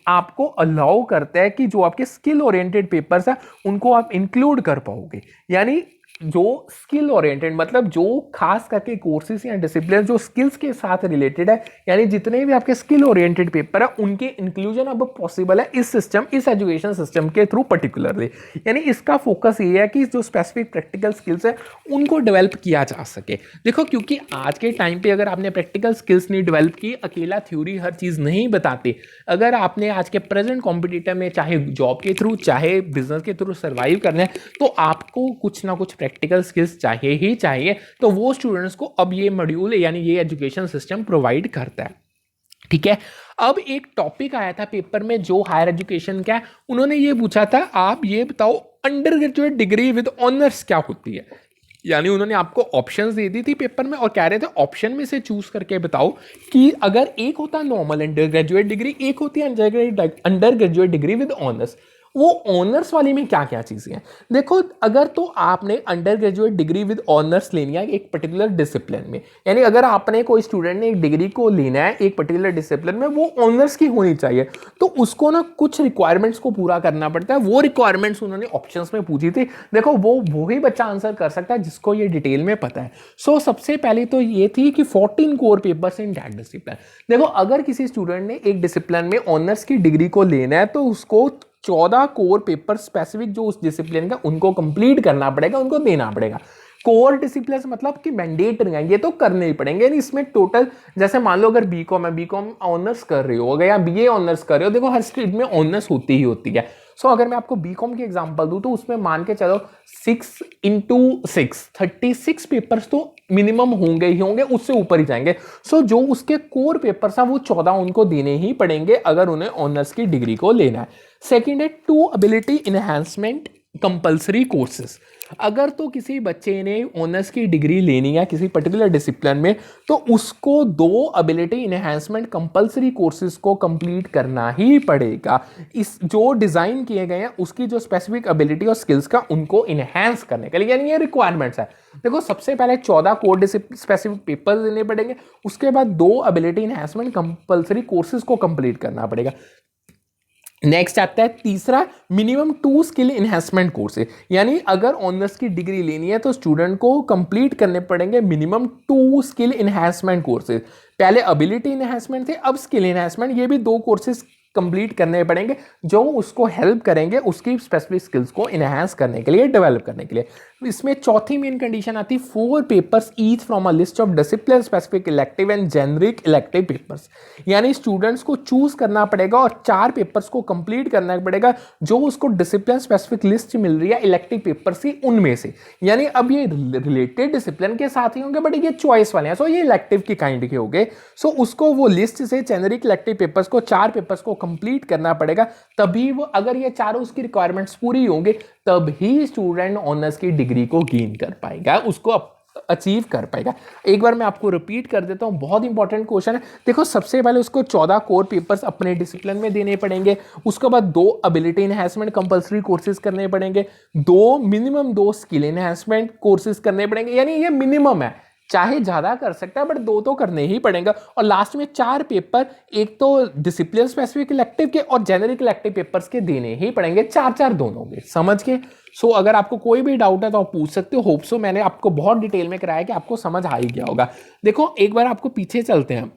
आपको अलाउ करता है कि जो आपके स्किल ओरिएंटेड पेपर्स है उनको आप इंक्लूड कर पाओगे। यानी जो स्किल ओरिएंटेड मतलब जो खास करके कोर्सेज या डिसिप्लिन जो स्किल्स के साथ रिलेटेड है, यानी जितने भी आपके स्किल ओरिएंटेड पेपर है उनके इंक्लूजन अब पॉसिबल है इस सिस्टम, इस एजुकेशन सिस्टम के थ्रू पर्टिकुलरली। यानी इसका फोकस ये है कि जो स्पेसिफिक प्रैक्टिकल स्किल्स है उनको डेवलप किया जा सके। देखो क्योंकि आज के टाइम पे अगर आपने प्रैक्टिकल स्किल्स नहीं डेवलप की, अकेला थ्योरी हर चीज़ नहीं बताती। अगर आपने आज के प्रेजेंट कॉम्पिटिटर में चाहे जॉब के थ्रू चाहे बिजनेस के थ्रू सर्वाइव करना है तो आपको कुछ ना कुछ प्रैक्टिकल स्किल्स चाहिए ही चाहिए। तो वो स्टूडेंट्स को अब ये मॉड्यूल यानी ये एजुकेशन सिस्टम प्रोवाइड करता है। ठीक है, अब एक टॉपिक आया था पेपर में जो हायर एजुकेशन का है, उन्होंने ये पूछा था आप ये बताओ under graduate degree with honours क्या होती है। यानी उन्होंने आपको ऑप्शंस दे दी थी पेपर में और कह रहे थे ऑप्शन में से चूज करके बताओ कि अगर एक होता नॉर्मल अंडर ग्रेजुएट डिग्री, एक होती है under graduate degree with honours, वो ऑनर्स वाली में क्या क्या चीजें हैं। देखो अगर तो आपने under graduate degree with honours लेनी है एक पर्टिकुलर डिसिप्लिन में, यानी अगर आपने कोई स्टूडेंट ने एक डिग्री को लेना है एक पर्टिकुलर डिसिप्लिन में, वो ऑनर्स की होनी चाहिए, तो उसको ना कुछ रिक्वायरमेंट्स को पूरा करना पड़ता है। वो रिक्वायरमेंट्स उन्होंने ऑप्शंस में पूछी थी। देखो वो ही बच्चा आंसर कर सकता है जिसको ये डिटेल में पता है। सो सबसे पहले तो ये थी कि 14 core papers in that discipline. देखो अगर किसी स्टूडेंट ने एक डिसिप्लिन में ऑनर्स की डिग्री को लेना है तो उसको 14 कोर पेपर स्पेसिफिक जो उस डिसिप्लिन का उनको कंप्लीट करना पड़ेगा, उनको देना पड़ेगा। कोर डिसिप्लिन मतलब कि मैंडेटरी है, ये तो करने ही पड़ेंगे। इसमें टोटल जैसे मान लो अगर बीकॉम है, बीकॉम ऑनर्स कर रहे हो या बीए ऑनर्स कर रहे हो, देखो हर स्ट्रीम में ऑनर्स होती ही होती है। सो अगर मैं आपको बीकॉम की एग्जांपल दूं तो उसमें मान के चलो 6 into 6 36 पेपर्स तो मिनिमम होंगे ही होंगे, उससे ऊपर ही जाएंगे। सो जो उसके कोर पेपर्स हैं वो 14 उनको देने ही पड़ेंगे अगर उन्हें ऑनर्स की डिग्री को लेना है। सेकेंड है 2 एबिलिटी इनहेंसमेंट कंपल्सरी कोर्सेज। अगर तो किसी बच्चे ने ऑनर्स की डिग्री लेनी है किसी पर्टिकुलर डिसिप्लिन में तो उसको 2 एबिलिटी इनहेंसमेंट कंपल्सरी कोर्सेज को कंप्लीट करना ही पड़ेगा। इस जो डिजाइन किए गए हैं उसकी जो स्पेसिफिक एबिलिटी और स्किल्स का उनको इनहेंस करने के लिए, यानी ये रिक्वायरमेंट्स है। देखो सबसे पहले 14 कोर स्पेसिफिक पेपर्स देने पड़ेंगे, उसके बाद 2 एबिलिटी इनहेंसमेंट कंपल्सरी कोर्सेज को कंप्लीट करना पड़ेगा। नेक्स्ट आता है तीसरा मिनिमम 2 स्किल इनहेंसमेंट कोर्सेज। यानी अगर ऑनर्स की डिग्री लेनी है तो स्टूडेंट को कंप्लीट करने पड़ेंगे मिनिमम 2 स्किल इनहेंसमेंट कोर्सेज। पहले एबिलिटी इनहेंसमेंट थे, अब स्किल इनहेंसमेंट, ये भी 2 कोर्सेज कंप्लीट करने पड़ेंगे जो उसको हेल्प करेंगे उसकी स्पेसिफिक स्किल्स को इनहेंस करने के लिए, डेवलप करने के लिए। इसमें चौथी मेन कंडीशन आती है 4 papers each from a list of discipline specific elective and generic elective papers. यानी स्टूडेंट्स को चूज करना पड़ेगा और 4 पेपर्स को कंप्लीट करना पड़ेगा जो उसको डिसिप्लिन स्पेसिफिक लिस्ट मिल रही है इलेक्टिव पेपर्स ही उनमें से। यानी अब ये रिलेटेड डिसिप्लिन के साथ ही होंगे बट ये चॉइस वाले हैं, सो ये इलेक्टिव की काइंड के होंगे। सो उसको वो लिस्ट से जेनरिक इलेक्टिव पेपर्स को 4 पेपर्स को कंप्लीट करना पड़ेगा, तभी वो, अगर ये चारों उसकी रिक्वायरमेंट्स पूरी होंगे तभी स्टूडेंट ऑनर्स की डिग्री को गेन कर पाएगा, उसको अचीव कर पाएगा। एक बार मैं आपको रिपीट कर देता हूं, बहुत इंपॉर्टेंट क्वेश्चन है। देखो सबसे पहले उसको 14 कोर पेपर्स अपने डिसिप्लिन में देने पड़ेंगे, उसके बाद 2 एबिलिटी इनहेंसमेंट कंपल्सरी कोर्सेज करने पड़ेंगे, मिनिमम 2 स्किल इनहेंसमेंट कोर्सेज करने पड़ेंगे। यानी ये मिनिमम है, चाहे ज्यादा कर सकता है बट 2 तो करने ही पड़ेगा। और लास्ट में 4 पेपर, एक तो डिसिप्लिन स्पेसिफिक इलेक्टिव के और जेनरिक इलेक्टिव पेपर्स के देने ही पड़ेंगे, 4-4 दोनों के, समझ के। सो अगर आपको कोई भी डाउट है तो आप पूछ सकते हो। होप सो मैंने आपको बहुत डिटेल में कराया कि आपको समझ आ ही गया होगा। देखो एक बार आपको पीछे चलते हैं,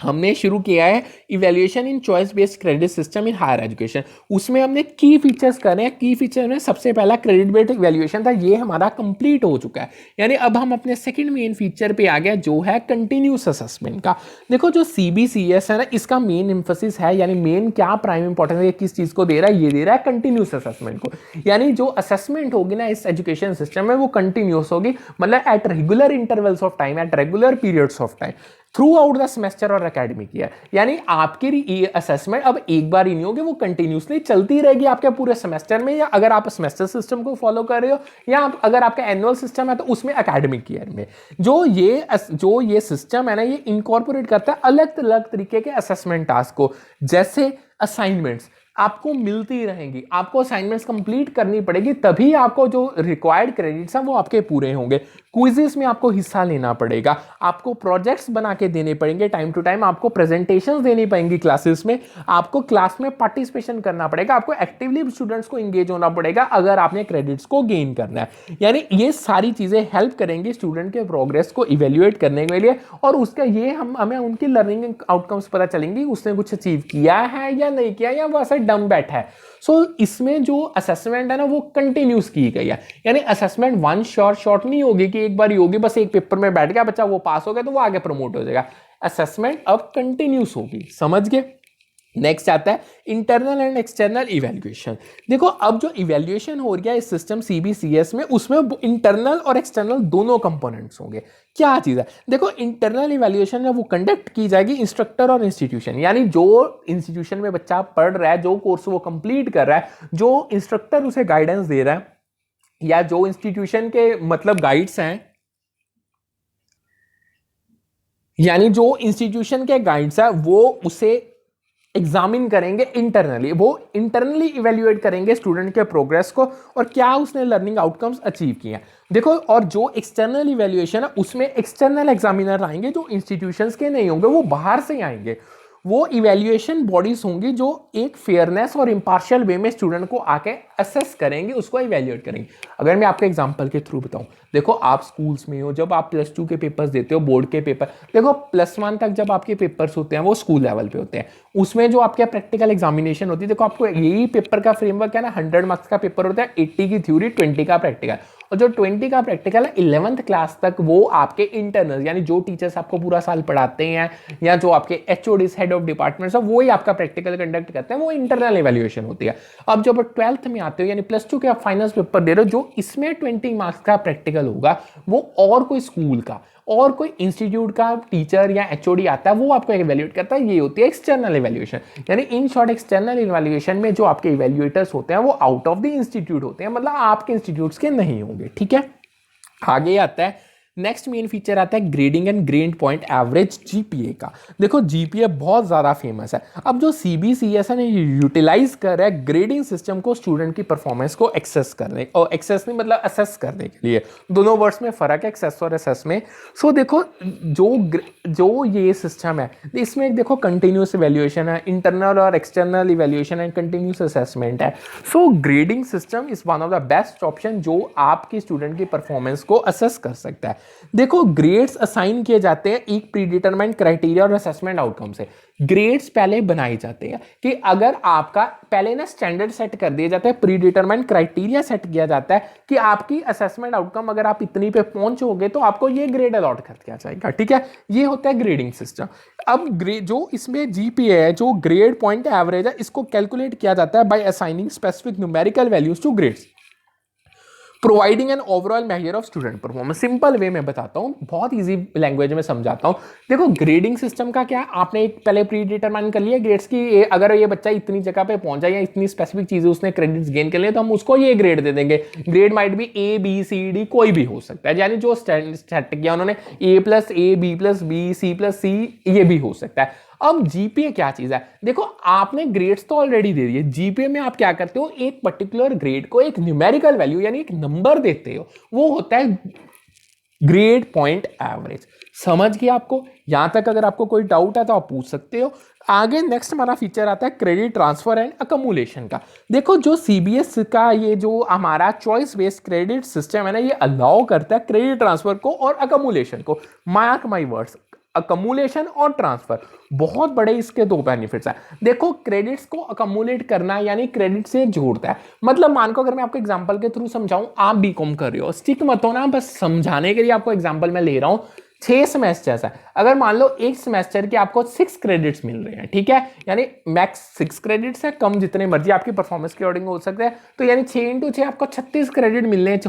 हमने शुरू किया है evaluation in choice based credit system in higher education. उसमें हमने की फीचर्स करे हैं। की फीचर में सबसे पहला क्रेडिट बेस्ड इवैल्यूएशन था, ये हमारा कंप्लीट हो चुका है। यानी अब हम अपने सेकंड मेन फीचर पे आ गए जो है कंटिन्यूस असेसमेंट का। देखो जो सीबीसीएस है ना, इसका मेन इंफोसिस है, यानी मेन क्या प्राइम इंपॉर्टेंस है, किस चीज को दे रहा है, ये दे रहा है कंटिन्यूस असेसमेंट को। यानी जो असेसमेंट होगी ना इस एजुकेशन सिस्टम में वो कंटिन्यूस होगी, मतलब at regular intervals of time, at regular periods of time, through out the semester और एकेडमिक ईयर। यानी आपकी असेसमेंट अब एक बार ही नहीं होगी, वो कंटिन्यूसली चलती रहेगी आपके पूरे सेमेस्टर में, या अगर आप सेमेस्टर सिस्टम को फॉलो कर रहे हो, या अगर आपका एनुअल सिस्टम है तो उसमें एकेडमिक ईयर में। जो ये सिस्टम है ना, ये इनकॉर्पोरेट करता है अलग अलग तरीके के असेसमेंट टास्क को। जैसे असाइनमेंट्स आपको मिलती रहेंगी, आपको असाइनमेंट्स कंप्लीट करनी पड़ेगी, तभी आपको जो रिक्वायर्ड क्रेडिट्स हैं वो आपके पूरे होंगे। क्विजेस में आपको हिस्सा लेना पड़ेगा, आपको प्रोजेक्ट्स बना के देने पड़ेंगे टाइम टू टाइम, आपको प्रेजेंटेशंस देनी पड़ेंगी क्लासेस में, आपको क्लास में पार्टिसिपेशन करना पड़ेगा, आपको एक्टिवली स्टूडेंट्स को एंगेज होना पड़ेगा अगर आपने क्रेडिट्स को गेन करना है। यानी ये सारी चीजें हेल्प करेंगी स्टूडेंट के प्रोग्रेस को इवेल्युएट करने के लिए, और उसका ये हमें उनकी लर्निंग आउटकम्स पता चलेंगी, उसने कुछ अचीव किया है या नहीं किया, या वो ऐसा डम बैठा है। सो इसमें जो असेसमेंट है ना वो कंटिन्यूस की गई है। यानी असेसमेंट वन शॉट नहीं होगी कि एक बार ही होगी, बस एक पेपर में बैठ गया बच्चा, वो पास हो गया तो वो आगे प्रमोट हो जाएगा। असेसमेंट अब कंटिन्यूस होगी, समझ गए। नेक्स्ट आता है इंटरनल एंड एक्सटर्नल इवैल्यूएशन। देखो अब जो इवैल्यूएशन हो रही है इस सिस्टम सीबीसीएस में, उसमें इंटरनल और एक्सटर्नल दोनों कंपोनेंट्स होंगे। क्या चीज है, देखो इंटरनल इवैल्यूएशन है वो कंडक्ट की जाएगी इंस्ट्रक्टर और इंस्टीट्यूशन, यानी जो इंस्टीट्यूशन में बच्चा पढ़ रहा है, जो कोर्स वो कंप्लीट कर रहा है, जो इंस्ट्रक्टर उसे गाइडेंस दे रहा है, या जो इंस्टीट्यूशन के मतलब गाइड्स हैं, यानी जो इंस्टीट्यूशन के गाइड्स है वो उसे एग्जामिन करेंगे इंटरनली, वो इंटरनली इवेल्युएट करेंगे स्टूडेंट के प्रोग्रेस को और क्या उसने लर्निंग आउटकम्स अचीव किए। देखो और जो एक्सटर्नल इवेल्युएशन है उसमें एक्सटर्नल एग्जामिनर आएंगे जो इंस्टीट्यूशंस के नहीं होंगे, वो बाहर से आएंगे। वो इवेल्युएशन बॉडीज होंगी जो एक फेयरनेस और इंपार्शियल वे में स्टूडेंट को आके असेस करेंगे, उसको इवेल्युएट करेंगे। अगर मैं आपके एग्जांपल के थ्रू बताऊं, देखो आप स्कूल्स में हो, जब आप +2 के पेपर्स देते हो, बोर्ड के पेपर, देखो +1 तक जब आपके पेपर्स होते हैं वो स्कूल लेवल पे होते हैं, उसमें जो आपके प्रैक्टिकल एग्जामिनेशन होती है, देखो आपको यही पेपर का फ्रेमवर्क है ना, 100 मार्क्स का पेपर होता है, 80 की थ्योरी, 20 का प्रैक्टिकल। और जो 20 का प्रैक्टिकल है 11th क्लास तक वो आपके इंटरनल, यानी जो टीचर्स आपको पूरा साल पढ़ाते हैं या जो आपके एचओडीज हेड ऑफ डिपार्टमेंट्स है वो ही आपका प्रैक्टिकल कंडक्ट करते हैं, वो इंटरनल इवैल्यूएशन होती है। अब जब 12th में आते हो यानी +2 के आप फाइनल पेपर दे रहे हो, जो इसमें 20 मार्क्स का प्रैक्टिकल होगा वो और कोई स्कूल का और कोई इंस्टीट्यूट का टीचर या एचओडी आता है वो आपको इवैल्यूएट करता है, ये होती है एक्सटर्नल इवैल्यूएशन। यानी इन शॉर्ट एक्सटर्नल इवैल्यूएशन में जो आपके इवैल्यूएटर्स होते हैं वो आउट ऑफ द इंस्टीट्यूट होते हैं, मतलब आपके इंस्टीट्यूट्स के नहीं होंगे, ठीक है। आगे आता है नेक्स्ट मेन फीचर आता है grading and grade point average GPA का। देखो जीपीए बहुत ज्यादा फेमस है। अब जो सीबीसीएस है ना ये यूटिलाइज कर रहा है ग्रेडिंग सिस्टम को स्टूडेंट की परफॉर्मेंस को एक्सेस करने, और एक्सेस नहीं मतलब असेस करने के लिए, दोनों वर्ड्स में फर्क है एक्सेस और असेस में। सो देखो जो ये सिस्टम है इसमें देखो कंटिन्यूस इवैल्यूएशन है, इंटरनल और external evaluation and continuous assessment है। So grading system is one of the best option जो आपकी स्टूडेंट की परफॉर्मेंस को असेस कर सकता है। देखो ग्रेड्स असाइन किए जाते हैं एक प्रीडिटरमाइंड क्राइटेरिया और असेसमेंट आउटकम से। ग्रेड्स पहले बनाए जाते हैं कि अगर आपका पहले ना स्टैंडर्ड सेट कर दिए जाते हैं, प्रीडिटरमाइंड क्राइटेरिया सेट किया जाता है कि आपकी असेसमेंट आउटकम अगर आप इतनी पे पहुंचोगे तो आपको ये ग्रेड अलॉट कर दिया जाएगा, ठीक है। ये होता है ग्रेडिंग सिस्टम। अब जो इसमें जीपीए है, जो ग्रेड पॉइंट एवरेज है, इसको कैलकुलेट किया जाता है by assigning specific numerical values to grades, providing an overall measure of student performance. Simple way में बताता हूं, बहुत इजी लैंग्वेज में समझाता हूं। देखो ग्रेडिंग सिस्टम का क्या, आपने एक पहले प्री डिटरमाइन कर लिया ग्रेड्स की, अगर ये बच्चा इतनी जगह पे पहुंचा या इतनी स्पेसिफिक चीजें उसने क्रेडिट्स गेन कर लिए तो हम उसको ये ग्रेड दे देंगे। ग्रेड माइट भी A B C D कोई भी हो सकता है, यानी जो सेट किया उन्होंने A+A B+B C+C ये भी हो सकता है। अब जीपीए क्या चीज है, देखो आपने ग्रेड्स तो ऑलरेडी दे दिए, जीपीए में आप क्या करते हो, एक पर्टिकुलर ग्रेड को एक न्यूमेरिकल वैल्यू यानी एक नंबर देते हो, वो होता है ग्रेड पॉइंट एवरेज। समझ गया आपको? यहां तक अगर आपको कोई डाउट है तो आप पूछ सकते हो। आगे नेक्स्ट हमारा फीचर आता है क्रेडिट ट्रांसफर एंड अकमुलेशन का। देखो जो सीबीएस का ये जो हमारा चॉइस बेस्ड क्रेडिट सिस्टम है ना, ये अलाउ करता है क्रेडिट ट्रांसफर को और अकमुलेशन को। मार्क माय वर्ड्स, अकमुलेशन और ट्रांसफर, बहुत बड़े इसके दो बेनिफिट्स हैं। देखो क्रेडिट्स को अकमुलेट करना यानी क्रेडिट से जोड़ता है। मतलब मान को अगर मैं आपको एग्जांपल के थ्रू समझाऊं, आप बीकॉम कर रहे हो, स्टिक मत हो ना, बस समझाने के लिए आपको एग्जांपल मैं ले रहा हूं। 6 सेमेस्टर्स है, अगर मान लो एक सेमेस्टर के आपको 6 क्रेडिट्स मिल रहे हैं, ठीक है, यानी मैक्स 6 क्रेडिट्स है, कम जितने मर्जी आपकी परफॉर्मेंस के अकॉर्डिंग हो सकता है, तो यानी 6 इंटू 6 आपको 36 क्रेडिट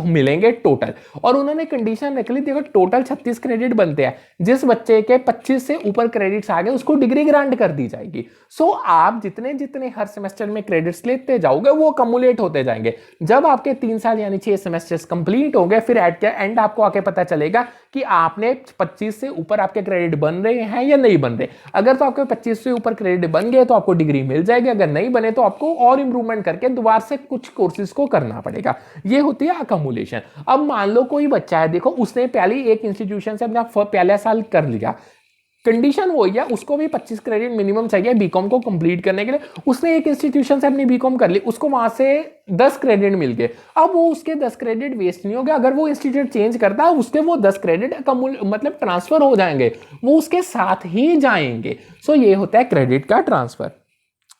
मिलेंगे टोटल। और उन्होंने कंडीशन रख ली, देखो टोटल 36 क्रेडिट बनते हैं, जिस बच्चे के 25 से ऊपर क्रेडिट्स आ गए उसको डिग्री ग्रांट कर दी जाएगी। सो आप जितने जितने हर सेमेस्टर में क्रेडिट्स लेते जाओगे वो कम्युलेट होते जाएंगे। जब आपके 3 साल यानी 6 सेमेस्टर्स कंप्लीट हो गए, फिर एट द एंड आपको आके पता चलेगा कि आपने 25 से ऊपर आपके क्रेडिट बन रहे हैं या नहीं बन रहे। अगर तो आपके 25 से ऊपर क्रेडिट बन गए तो आपको डिग्री मिल जाएगी, अगर नहीं बने तो आपको और इंप्रूवमेंट करके दोबारा से कुछ कोर्सेज को करना पड़ेगा। ये होती है अकमुलेशन। अब मान लो कोई बच्चा है, देखो उसने पहले एक इंस्टीट्यूशन से अपना पहला साल कर लिया, कंडीशन वो है उसको भी 25 क्रेडिट मिनिमम चाहिए बीकॉम को कंप्लीट करने के लिए। उसने एक इंस्टीट्यूशन से अपनी बीकॉम कर ली, उसको वहां से 10 क्रेडिट मिल गए। अब वो उसके 10 क्रेडिट वेस्ट नहीं हो गए, अगर वो इंस्टीट्यूट चेंज करता है उसके वो 10 क्रेडिट मतलब ट्रांसफर हो जाएंगे, वो उसके साथ ही जाएंगे। सो ये होता है क्रेडिट का ट्रांसफर।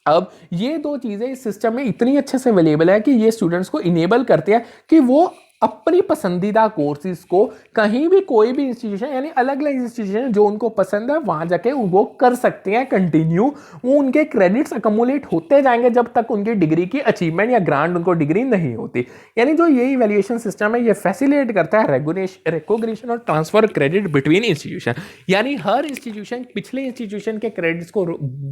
अब ये दो चीजें इस सिस्टम में इतनी अच्छे से अवेलेबल है कि ये स्टूडेंट्स को इनेबल करते हैं कि वो अपनी पसंदीदा कोर्सेज को कहीं भी कोई भी इंस्टीट्यूशन यानी अलग अलग इंस्टीट्यूशन जो उनको पसंद है वहां जाके वो कर सकते हैं कंटिन्यू। वो उनके क्रेडिट्स अकमुलेट होते जाएंगे जब तक उनकी डिग्री की अचीवमेंट या ग्रांट उनको डिग्री नहीं होती। यानी जो ये इवैल्यूएशन सिस्टम है ये फैसिलिटेट करता है रिकॉग्निशन और ट्रांसफर क्रेडिट बिटवीन इंस्टीट्यूशन। यानी हर इंस्टीट्यूशन पिछले इंस्टीट्यूशन के क्रेडिट्स को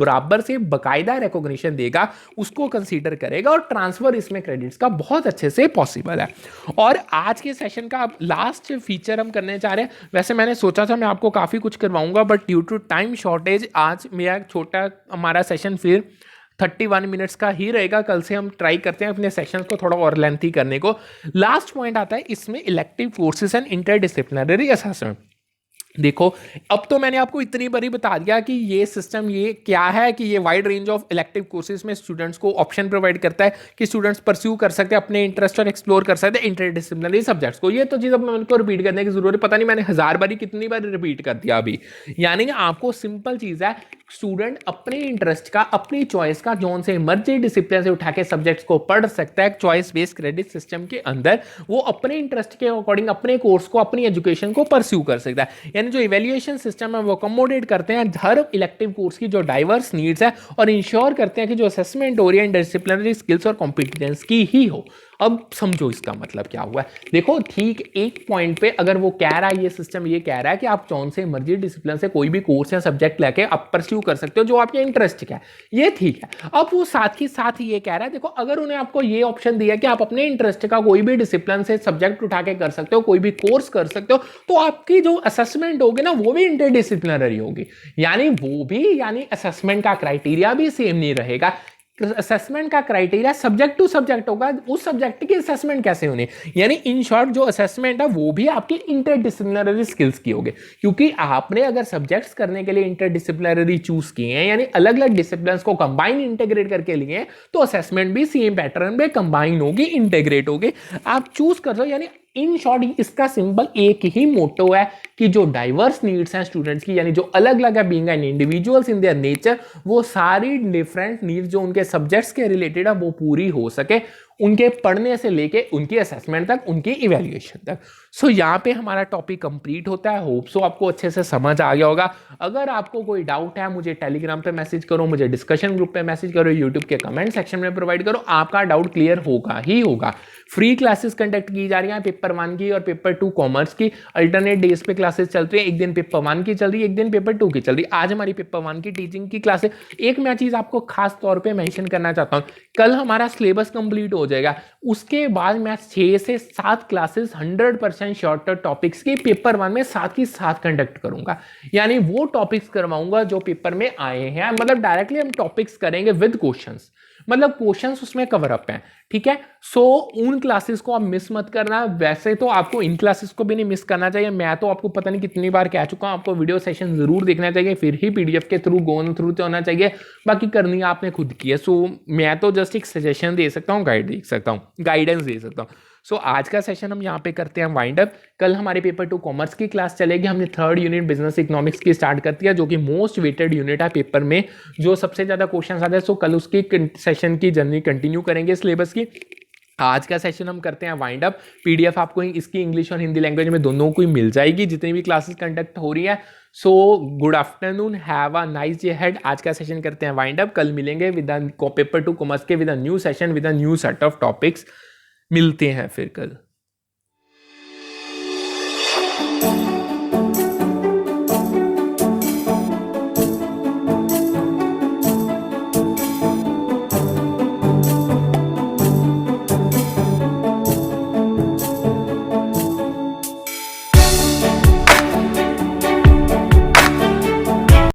बराबर से बाकायदा रिकॉग्निशन देगा, उसको कंसीडर करेगा और ट्रांसफर इसमें क्रेडिट्स का बहुत अच्छे से पॉसिबल है। और आज के सेशन का अब लास्ट फीचर हम करने जा रहे हैं। वैसे मैंने सोचा था मैं आपको काफ़ी कुछ करवाऊंगा, but due to time shortage आज मेरा छोटा हमारा सेशन फिर 31 मिनट्स का ही रहेगा। कल से हम ट्राई करते हैं अपने सेशंस को थोड़ा और लेंथी करने को। लास्ट पॉइंट आता है इसमें elective courses and interdisciplinary assessment. देखो अब तो मैंने आपको इतनी बारी बता दिया कि ये सिस्टम ये क्या है, कि ये wide range of elective courses में स्टूडेंट्स को ऑप्शन प्रोवाइड करता है कि स्टूडेंट्स परस्यू कर सकते हैं अपने इंटरेस्ट और एक्सप्लोर कर सकते हैं इंटरडिसिप्लिनरी सब्जेक्ट्स को। ये तो चीज़ अब मैं उनको रिपीट करने की जरूरत है, पता नहीं मैंने 1000 बारी कितनी बार रिपीट कर दिया अभी। यानी कि आपको सिंपल चीज़ है, स्टूडेंट अपने इंटरेस्ट का अपनी चॉइस का जोन से मर्जी डिसिप्लिन से उठा के सब्जेक्ट्स को पढ़ सकता है। चॉइस बेस्ड क्रेडिट सिस्टम के अंदर वो अपने इंटरेस्ट के अकॉर्डिंग अपने कोर्स को अपनी एजुकेशन को परस्यू कर सकता है। यानी जो इवैल्यूएशन सिस्टम है वो अकोमोडेट करते हैं हर इलेक्टिव कोर्स की जो डाइवर्स नीड्स है और इंश्योर करते हैं कि जो असेसमेंट हो रही है डिसिप्लिनरी स्किल्स और कॉम्पिटेंस की ही हो। अब समझो इसका मतलब क्या हुआ है। देखो ठीक एक पॉइंट पे अगर वो कह रहा है, ये सिस्टम ये कह रहा है कि आप कौन से मर्जी डिसिप्लिन से कोई भी कोर्स या सब्जेक्ट लेके आप परस्यू कर सकते हो जो आपके इंटरेस्ट का है, ये ठीक है। अब वो साथ ही ये कह रहा है, देखो अगर उन्हें आपको ये ऑप्शन दिया कि आप अपने इंटरेस्ट का कोई भी डिसिप्लिन से सब्जेक्ट उठा के कर सकते हो, कोई भी कोर्स कर सकते हो, तो आपकी जो असेसमेंट होगी ना वो भी इंटरडिसिप्लिनरी होगी। यानी वो भी यानी असेसमेंट का क्राइटेरिया भी सेम नहीं रहेगा। असेसमेंट का क्राइटेरिया सब्जेक्ट टू सब्जेक्ट होगा, उस सब्जेक्ट की असेसमेंट कैसे होनी, यानी इन शॉर्ट जो असेसमेंट है वो भी आपकी इंटरडिसिप्लिनरी स्किल्स की होगी। क्योंकि आपने अगर सब्जेक्ट्स करने के लिए इंटरडिसिप्लिनरी चूज किए हैं यानी अलग अलग डिसिप्लिन को कंबाइन इंटीग्रेट करके लिए हैं, तो असेसमेंट भी सेम पैटर्न में कंबाइन होगी, इंटीग्रेट होगी। आप चूज कर दो। यानी इन शॉर्ट इसका सिंबल एक ही मोटो है कि जो डाइवर्स नीड्स हैं स्टूडेंट्स की, यानी जो अलग अलग है being an individuals in their nature, वो सारी डिफरेंट नीड्स जो उनके सब्जेक्ट्स के रिलेटेड है वो पूरी हो सके, उनके पढ़ने से लेके उनकी असेसमेंट तक, उनकी इवैल्यूएशन तक। सो यहाँ पे हमारा टॉपिक कंप्लीट होता है। होप सो आपको अच्छे से समझ आ गया होगा। अगर आपको कोई डाउट है मुझे टेलीग्राम पे मैसेज करो, मुझे डिस्कशन ग्रुप पे मैसेज करो, यूट्यूब के कमेंट सेक्शन में प्रोवाइड करो, आपका डाउट क्लियर होगा ही होगा। फ्री क्लासेस कंडक्ट की जा रही हैं पेपर 1 की और पेपर 2 कॉमर्स की, अल्टरनेट डेज पे क्लासेस चल रही है। एक दिन पेपर 1 की चल रही है, एक दिन पेपर 2 की चल रही है। आज हमारी पेपर 1 की टीचिंग की क्लास है। एक मैं चीज आपको खास तौर पे मेंशन करना चाहता हूं, कल हमारा सिलेबस कंप्लीट हो जाएगा, उसके बाद मैं 6 से 7 क्लासेस 100% शॉर्टर टॉपिक्स की पेपर 1 में साथ ही साथ कंडक्ट करूंगा। यानी वो टॉपिक्स करवाऊंगा जो पेपर में आए हैं, मतलब डायरेक्टली हम टॉपिक्स करेंगे विद क्वेश्चंस। मतलब क्वेश्चंस उसमें कवर अप हैं, ठीक है। सो उन क्लासेस को आप मिस मत करना। वैसे तो आपको इन क्लासेस को भी नहीं मिस करना चाहिए। मैं तो आपको पता नहीं कितनी बार कह चुका हूं, आपको वीडियो सेशन जरूर देखना चाहिए, फिर ही पीडीएफ के थ्रू गोन थ्रू तो होना चाहिए, बाकी करनी आपने खुद की है। सो मैं तो जस्ट एक सजेशन दे सकता हूँ, गाइडेंस दे सकता हूँ। सो आज का सेशन हम यहाँ पे करते हैं वाइंड अप। कल हमारे पेपर 2 कॉमर्स की क्लास चलेगी। हमने 3rd यूनिट बिजनेस इकोनॉमिक्स की स्टार्ट कर दिया, जो कि मोस्ट वेटेड यूनिट है पेपर में, जो सबसे ज्यादा क्वेश्चन आते हैं। सो कल उसकी सेशन की जर्नी कंटिन्यू करेंगे सिलेबस की। आज का सेशन हम करते हैं वाइंड अप। पीडीएफ आपको इसकी इंग्लिश और हिंदी लैंग्वेज में दोनों को ही मिल जाएगी, जितनी भी क्लासेस कंडक्ट हो रही है। So good afternoon, have a nice day head. आज का सेशन करते हैं वाइंड अप। कल मिलेंगे विद पेपर 2 कॉमर्स के with a new session with a new set of topics. मिलते हैं फिर कल।